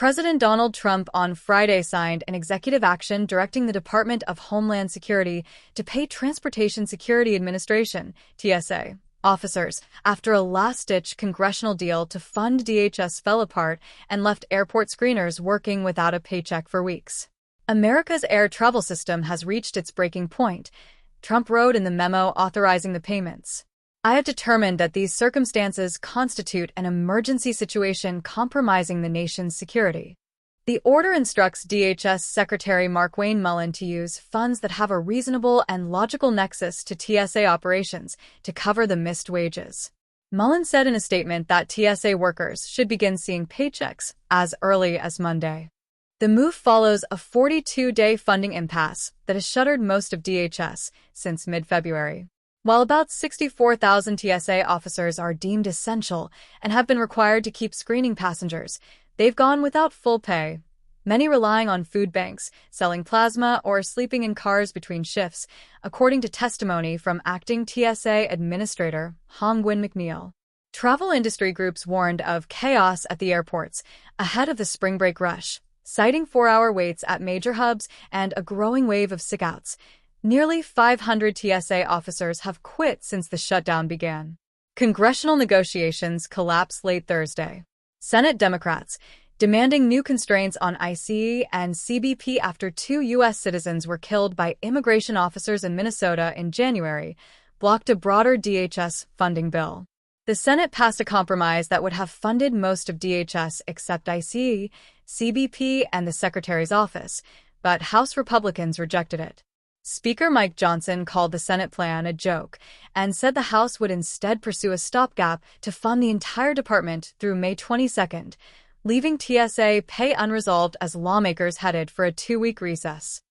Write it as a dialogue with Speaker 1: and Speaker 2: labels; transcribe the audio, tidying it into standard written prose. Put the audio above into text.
Speaker 1: President Donald Trump on Friday signed an executive action directing the Department of Homeland Security to pay Transportation Security Administration, TSA, officers after a last-ditch congressional deal to fund DHS fell apart and left airport screeners working without a paycheck for weeks. America's air travel system has reached its breaking point, Trump wrote in the memo authorizing the payments. I have determined that these circumstances constitute an emergency situation compromising the nation's security. The order instructs DHS Secretary Markwayne Mullin to use funds that have a reasonable and logical nexus to TSA operations to cover the missed wages. Mullin said in a statement that TSA workers should begin seeing paychecks as early as Monday. The move follows a 42-day funding impasse that has shuttered most of DHS since mid-February. While about 64,000 TSA officers are deemed essential and have been required to keep screening passengers, they've gone without full pay, many relying on food banks, selling plasma, or sleeping in cars between shifts, according to testimony from acting TSA Administrator Nguyen McNeill. Travel industry groups warned of chaos at the airports ahead of the spring break rush, citing 4-hour waits at major hubs and a growing wave of sick-outs. Nearly 500 TSA officers have quit since the shutdown began. Congressional negotiations collapsed late Thursday. Senate Democrats, demanding new constraints on ICE and CBP after 2 U.S. citizens were killed by immigration officers in Minnesota in January, blocked a broader DHS funding bill. The Senate passed a compromise that would have funded most of DHS except ICE, CBP, and the Secretary's office, but House Republicans rejected it. Speaker Mike Johnson called the Senate plan a joke and said the House would instead pursue a stopgap to fund the entire department through May 22, leaving TSA pay unresolved as lawmakers headed for a 2-week recess.